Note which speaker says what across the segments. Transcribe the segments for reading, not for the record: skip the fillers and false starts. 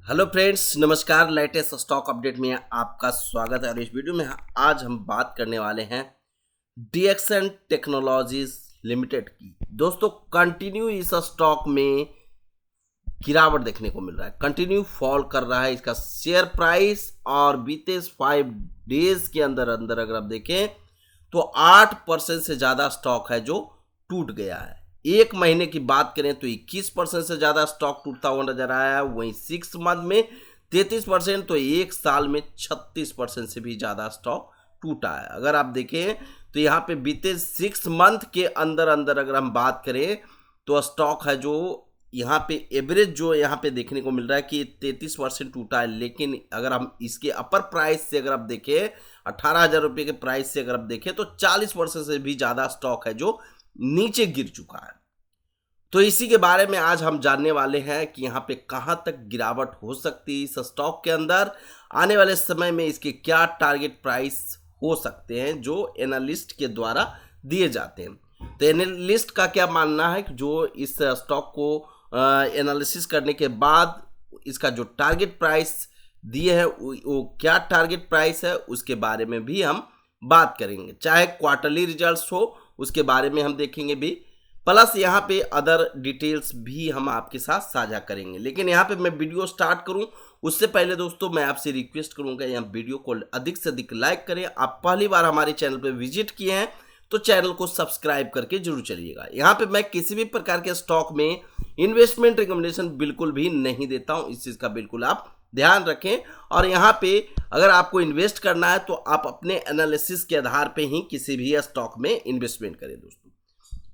Speaker 1: Hello friends, नमस्कार। Latest stock update में आपका स्वागत है। और इस वीडियो में आज हम बात करने वाले हैं डीएक्सन टेक्नोलॉजीज लिमिटेड की। दोस्तों, कंटिन्यू इस स्टॉक में गिरावट देखने को मिल रहा है, कंटिन्यू फॉल कर रहा है इसका शेयर प्राइस। और बीते 5 डेज के अंदर अंदर अगर आप देखें तो 8% से ज़्यादा स्टॉक है जो टूट गया है। एक महीने की बात करें तो 21% से ज़्यादा स्टॉक टूटता हुआ नजर आया है। वहीं 6 मंथ में 33%, तो एक साल में 36% से भी ज़्यादा स्टॉक टूटा है। अगर आप देखें तो यहाँ पे बीते 6 मंथ के अंदर अंदर अगर हम बात करें तो स्टॉक है जो यहाँ पे एवरेज जो यहाँ पे देखने को मिल रहा है कि 33% टूटा है। लेकिन अगर हम इसके अपर प्राइस से अगर आप देखें 18,000 रुपये के प्राइस से अगर आप देखें तो 40% से भी ज़्यादा स्टॉक है जो नीचे गिर चुका है। तो इसी के बारे में आज हम जानने वाले हैं कि यहाँ पे कहाँ तक गिरावट हो सकती है इस स्टॉक के अंदर। आने वाले समय में इसके क्या टारगेट प्राइस हो सकते हैं जो एनालिस्ट के द्वारा दिए जाते हैं। तो एनालिस्ट का क्या मानना है कि जो इस स्टॉक को एनालिसिस करने के बाद इसका जो टारगेट प्राइस दिए है वो क्या टारगेट प्राइस है, उसके बारे में भी हम बात करेंगे। चाहे क्वार्टरली रिजल्ट्स हो उसके बारे में हम देखेंगे भी, प्लस यहाँ पे अदर डिटेल्स भी हम आपके साथ साझा करेंगे। लेकिन यहाँ पे मैं वीडियो स्टार्ट करूँ उससे पहले दोस्तों मैं आपसे रिक्वेस्ट करूँगा यहाँ वीडियो को अधिक से अधिक लाइक करें। आप पहली बार हमारे चैनल पे विजिट किए हैं तो चैनल को सब्सक्राइब करके जरूर चलिएगा। यहाँ पे मैं किसी भी प्रकार के स्टॉक में इन्वेस्टमेंट रिकमेंडेशन बिल्कुल भी नहीं देता हूँ, इस चीज़ का बिल्कुल आप ध्यान रखें। और यहाँ पे अगर आपको इन्वेस्ट करना है तो आप अपने एनालिसिस के आधार पे ही किसी भी स्टॉक में इन्वेस्टमेंट करें।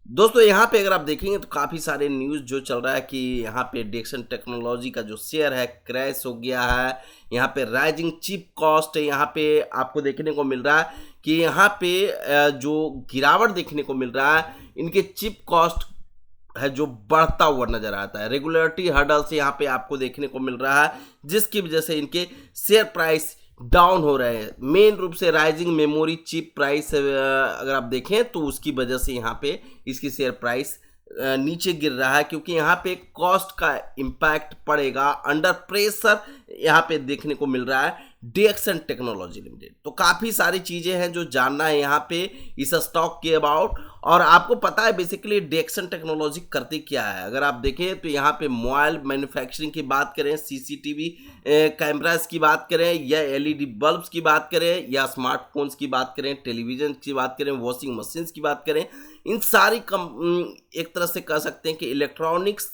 Speaker 1: दोस्तों यहाँ पे अगर आप देखेंगे तो काफ़ी सारे न्यूज़ जो चल रहा है कि यहाँ पे डीएक्सन टेक्नोलॉजी का जो शेयर है क्रैश हो गया है। यहाँ पे राइजिंग चिप कॉस्ट है, यहाँ पे आपको देखने को मिल रहा है कि यहाँ पे जो गिरावट देखने को मिल रहा है इनके चिप कॉस्ट है जो बढ़ता हुआ नजर आता है। रेगुलेटरी हर्डल्स यहाँ पे आपको देखने को मिल रहा है जिसकी वजह से इनके शेयर प्राइस डाउन हो रहे हैं। मेन रूप से राइजिंग मेमोरी चिप प्राइस अगर आप देखें तो उसकी वजह से यहाँ पे इसकी शेयर प्राइस नीचे गिर रहा है, क्योंकि यहाँ पे कॉस्ट का इम्पैक्ट पड़ेगा। अंडर प्रेशर यहाँ पे देखने को मिल रहा है डीएक्सन टेक्नोलॉजी लिमिटेड। तो काफ़ी सारी चीज़ें हैं जो जानना है यहाँ पे इस स्टॉक के अबाउट। और आपको पता है बेसिकली डीएक्सन टेक्नोलॉजी करती क्या है। अगर आप देखें तो यहाँ पे मोबाइल मैन्युफैक्चरिंग की बात करें, सीसीटीवी कैमरास की बात करें, या एलईडी बल्ब्स की बात करें, या स्मार्टफोन्स की बात करें, टेलीविज़न की बात करें, वॉशिंग मशीन्स की बात करें, इन सारी एक तरह से कह सकते हैं कि इलेक्ट्रॉनिक्स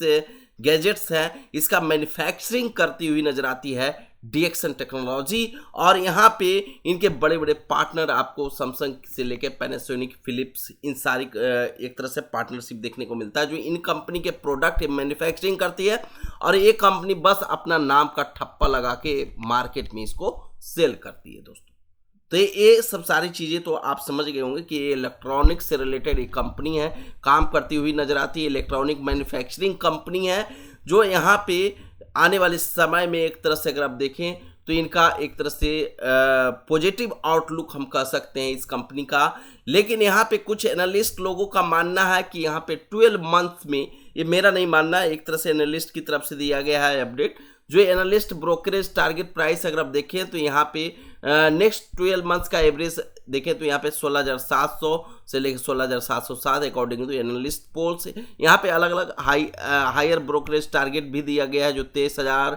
Speaker 1: गैजेट्स हैं, इसका मैन्युफैक्चरिंग करती हुई नजर आती है डीएक्सन टेक्नोलॉजी। और यहाँ पे इनके बड़े बड़े पार्टनर आपको सैमसंग से लेकर पैनासोनिक, फिलिप्स, इन सारी एक तरह से पार्टनरशिप देखने को मिलता है जो इन कंपनी के प्रोडक्ट मैन्युफैक्चरिंग करती है। और ये कंपनी बस अपना नाम का ठप्पा लगा के मार्केट में इसको सेल करती है। दोस्तों, तो ये सब सारी चीज़ें तो आप समझ गए होंगे कि ये इलेक्ट्रॉनिक्स से रिलेटेड एक कंपनी है, काम करती हुई नजर आती है। इलेक्ट्रॉनिक मैन्युफैक्चरिंग कंपनी है जो यहाँ पे आने वाले समय में एक तरह से अगर आप देखें तो इनका एक तरह से पॉजिटिव आउटलुक हम कह सकते हैं इस कंपनी का। लेकिन यहाँ पे कुछ एनालिस्ट लोगों का मानना है कि यहाँ पे 12 मंथ्स में, ये मेरा नहीं मानना है, एक तरह से एनालिस्ट की तरफ से दिया गया है अपडेट, जो एनालिस्ट ब्रोकरेज टारगेट प्राइस अगर आप देखें तो यहाँ पे नेक्स्ट 12 मंथ्स का एवरेज देखें तो यहाँ पे 16,700 से लेकर 16,707 अकॉर्डिंग टू एनालिस्ट पोल्स। यहाँ पे अलग अलग हायर ब्रोकरेज टारगेट भी दिया गया है जो 23,000,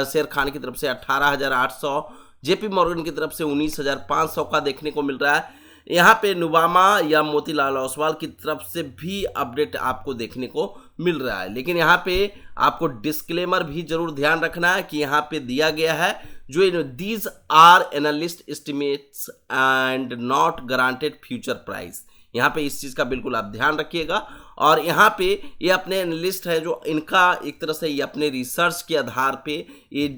Speaker 1: शेर खान की तरफ से 18,800, जेपी मॉर्गन की तरफ से 19,500 का देखने को मिल रहा है। यहाँ पे नुवामा या मोतीलाल ओसवाल की तरफ से भी अपडेट आपको देखने को मिल रहा है। लेकिन यहाँ पे आपको डिस्क्लेमर भी जरूर ध्यान रखना है कि यहाँ पे दिया गया है जो these are analyst estimates and not guaranteed future price. यहाँ पे इस चीज़ का बिल्कुल आप ध्यान रखिएगा। और यहाँ पे ये अपने एनालिस्ट है जो इनका एक तरह से ये अपने रिसर्च के आधार पे ये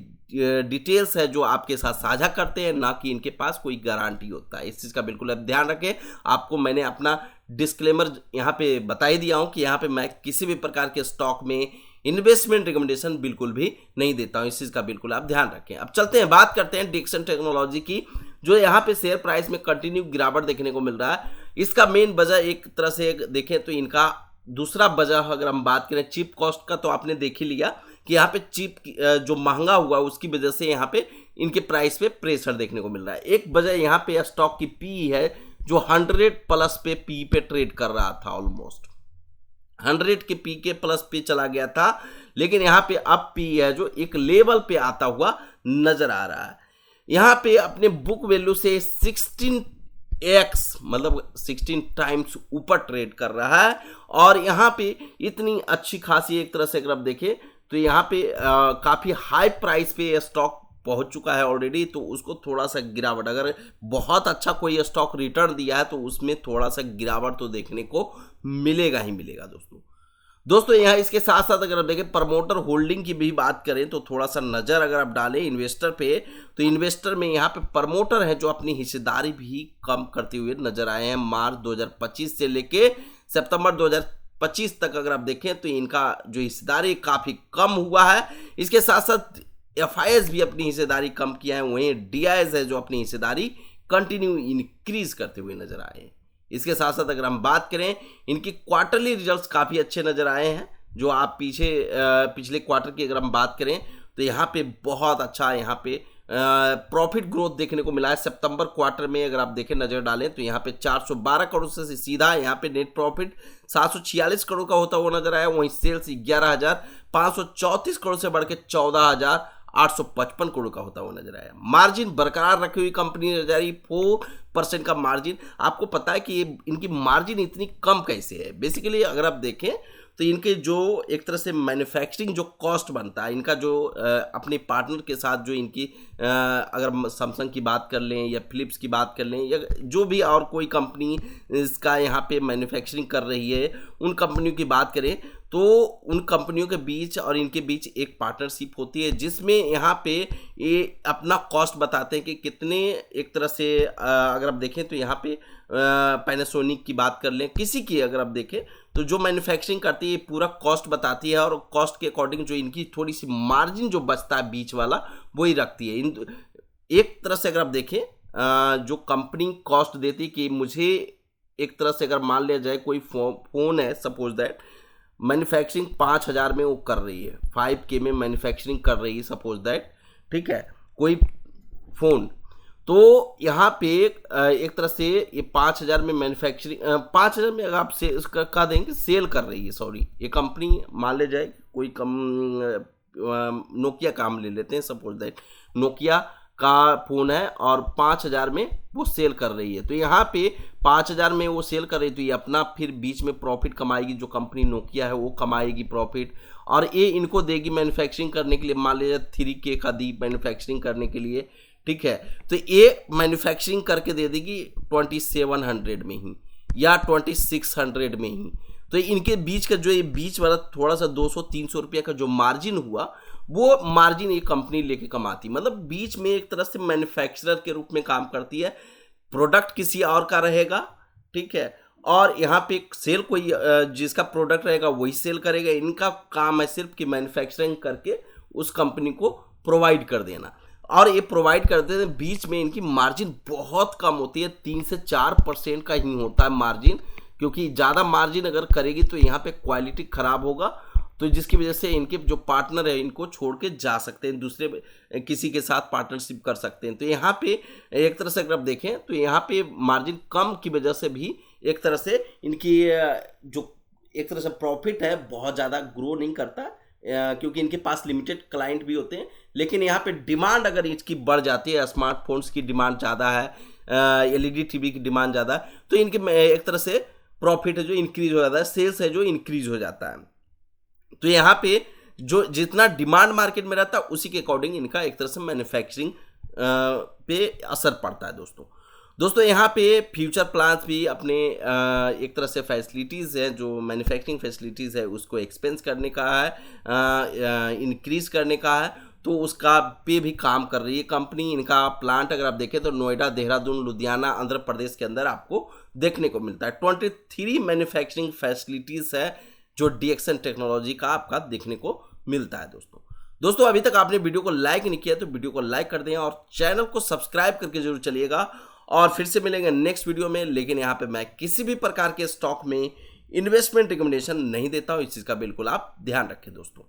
Speaker 1: डिटेल्स है जो आपके साथ साझा करते हैं, ना कि इनके पास कोई गारंटी होता है। इस चीज़ का बिल्कुल आप ध्यान रखें। आपको मैंने अपना डिस्क्लेमर यहाँ पे बता ही दिया हूँ कि यहाँ पे मैं किसी भी प्रकार के स्टॉक में इन्वेस्टमेंट रिकमेंडेशन बिल्कुल भी नहीं देता हूँ। इस चीज़ का बिल्कुल आप ध्यान रखें। अब चलते हैं, बात करते हैं डीएक्सन टेक्नोलॉजी की, जो यहाँ पे शेयर प्राइस में कंटिन्यू गिरावट देखने को मिल रहा है। इसका मेन वजह एक तरह से देखें तो इनका दूसरा वजह अगर हम बात करें चिप कॉस्ट का, तो आपने देख ही लिया कि यहाँ पे चीप जो महंगा हुआ उसकी वजह से यहाँ पे इनके प्राइस पे प्रेशर देखने को मिल रहा है। एक वजह यहाँ पे स्टॉक की पी है जो 100 प्लस पे पी पे ट्रेड कर रहा था, ऑलमोस्ट 100 के पी के प्लस पे चला गया था, लेकिन यहाँ पे अब पी है जो एक लेवल पे आता हुआ नजर आ रहा है। यहाँ पे अपने बुक वैल्यू से 16x मतलब 16 टाइम्स ऊपर ट्रेड कर रहा है। और यहाँ पे इतनी अच्छी खासी एक तरह से अगर आप देखें तो यहाँ पे काफ़ी हाई प्राइस पे स्टॉक पहुंच चुका है ऑलरेडी, तो उसको थोड़ा सा गिरावट, अगर बहुत अच्छा कोई स्टॉक रिटर्न दिया है तो उसमें थोड़ा सा गिरावट तो देखने को मिलेगा ही मिलेगा दोस्तों यहाँ इसके साथ साथ अगर आप देखें प्रमोटर होल्डिंग की भी बात करें तो थोड़ा सा नज़र अगर आप डालें इन्वेस्टर पे, तो इन्वेस्टर में यहाँ पे प्रमोटर हैं जो अपनी हिस्सेदारी भी कम करते हुए नजर आए हैं। मार्च 2025 से लेके सितंबर 2025 तक अगर आप देखें तो इनका जो हिस्सेदारी काफ़ी कम हुआ है। इसके साथ साथ FIS भी अपनी हिस्सेदारी कम किया है, वहीं DIS है जो अपनी हिस्सेदारी कंटिन्यू इंक्रीज करते हुए नजर आए हैं। इसके साथ साथ अगर हम बात करें इनकी क्वार्टरली रिजल्ट्स काफ़ी अच्छे नज़र आए हैं। जो आप पिछले क्वार्टर की अगर हम बात करें तो यहाँ पे बहुत अच्छा यहाँ पे प्रॉफिट ग्रोथ देखने को मिला है। सितंबर क्वार्टर में अगर आप देखें नज़र डालें तो यहाँ पे 412 करोड़ से सीधा यहाँ पे नेट प्रॉफिट 746 करोड़ का होता हुआ नजर आया। वहीं सेल्स 11,534 करोड़ से बढ़ के 14,855 करोड़ का होता हुआ नजर आया। मार्जिन बरकरार रखी हुई कंपनी नजर आई, 4% का मार्जिन। आपको पता है कि ये इनकी मार्जिन इतनी कम कैसे है? बेसिकली अगर आप देखें तो इनके जो एक तरह से मैन्युफैक्चरिंग जो कॉस्ट बनता है इनका, जो अपने पार्टनर के साथ जो इनकी अगर सैमसंग की बात कर लें या फिलिप्स की बात कर लें या जो भी और कोई कंपनी इसका यहाँ पे मैन्युफैक्चरिंग कर रही है, उन कंपनियों की बात करें तो उन कंपनियों के बीच और इनके बीच एक पार्टनरशिप होती है जिसमें यहाँ पे ये अपना कॉस्ट बताते हैं कि कितने, एक तरह से अगर आप देखें तो यहाँ पे पैनासोनिक की बात कर लें, किसी की अगर आप देखें तो जो मैन्युफैक्चरिंग करती है पूरा कॉस्ट बताती है और कॉस्ट के अकॉर्डिंग जो इनकी थोड़ी सी मार्जिन जो बचता है बीच वाला वही रखती है। एक तरह से अगर आप देखें जो कंपनी कॉस्ट देती है कि मुझे एक तरह से अगर मान लिया जाए कोई फ़ोन है, सपोज दैट मैन्युफैक्चरिंग 5,000 में वो कर रही है, 5K में मैन्युफैक्चरिंग कर रही है सपोज दैट, ठीक है, कोई फ़ोन, तो यहाँ पे एक तरह से ये 5,000 में मैन्युफैक्चरिंग 5,000 में अगर आप से उसका कह देंगे सेल कर रही है, सॉरी ये कंपनी मान ले जाए कोई नोकिया काम ले लेते हैं, सपोज दैट नोकिया का फ़ोन है और 5,000 में वो सेल कर रही है, तो यहाँ पे 5,000 में वो सेल कर रही है तो ये अपना फिर बीच में प्रॉफिट कमाएगी, जो कंपनी नोकिया है वो कमाएगी प्रॉफिट, और ये इनको देगी मैन्युफैक्चरिंग करने के लिए। मान लीजिए 3K का दी मैन्युफैक्चरिंग करने के लिए, ठीक है, तो ये मैन्युफैक्चरिंग करके दे देगी 2700 में ही या 2600 में ही। तो इनके बीच का जो ये बीच वाला थोड़ा सा 200-300 रुपये का जो मार्जिन हुआ वो मार्जिन ये कंपनी लेके कमाती, मतलब बीच में एक तरह से मैन्युफैक्चरर के रूप में काम करती है। प्रोडक्ट किसी और का रहेगा, ठीक है, और यहाँ पे सेल कोई जिसका प्रोडक्ट रहेगा वही सेल करेगा। इनका काम है सिर्फ कि मैन्युफैक्चरिंग करके उस कंपनी को प्रोवाइड कर देना, और ये प्रोवाइड करते हैं। बीच में इनकी मार्जिन बहुत कम होती है, 3 से 4% का ही होता है मार्जिन, क्योंकि ज़्यादा मार्जिन अगर करेगी तो यहाँ पे क्वालिटी ख़राब होगा, तो जिसकी वजह से इनके जो पार्टनर है इनको छोड़ के जा सकते हैं, दूसरे किसी के साथ पार्टनरशिप कर सकते हैं। तो यहाँ पे एक तरह से अगर आप देखें तो यहाँ पे मार्जिन कम की वजह से भी एक तरह से इनकी जो एक तरह से प्रॉफिट है बहुत ज़्यादा ग्रो नहीं करता, क्योंकि इनके पास लिमिटेड क्लाइंट भी होते हैं। लेकिन यहाँ पे डिमांड अगर इसकी बढ़ जाती है, स्मार्टफोन्स की डिमांड ज़्यादा है, LED TV की डिमांड ज़्यादा है, तो इनके एक तरह से प्रॉफिट है जो इंक्रीज हो जाता है, सेल्स है जो इंक्रीज हो जाता है। तो यहाँ पे जो जितना डिमांड मार्केट में रहता है उसी के अकॉर्डिंग इनका एक तरह से मैन्युफैक्चरिंग पे असर पड़ता है दोस्तों यहाँ पे फ्यूचर प्लान्स भी अपने एक तरह से फैसिलिटीज़ है, जो मैन्युफैक्चरिंग फैसिलिटीज़ है उसको एक्सपेंस करने का है, इंक्रीज करने का है, तो उसका पे भी काम कर रही है कंपनी। इनका प्लांट अगर आप देखें तो नोएडा, देहरादून, लुधियाना, आंध्र प्रदेश के अंदर आपको देखने को मिलता है। 23 मैन्युफैक्चरिंग फैसिलिटीज़ है जो DXN टेक्नोलॉजी का आपका देखने को मिलता है दोस्तों अभी तक आपने वीडियो को लाइक नहीं किया तो वीडियो को लाइक कर दें और चैनल को सब्सक्राइब करके जरूर चलिएगा, और फिर से मिलेंगे नेक्स्ट वीडियो में। लेकिन यहाँ पे मैं किसी भी प्रकार के स्टॉक में इन्वेस्टमेंट रिकमेंडेशन नहीं देता हूँ, इस चीज़ का बिल्कुल आप ध्यान रखें दोस्तों।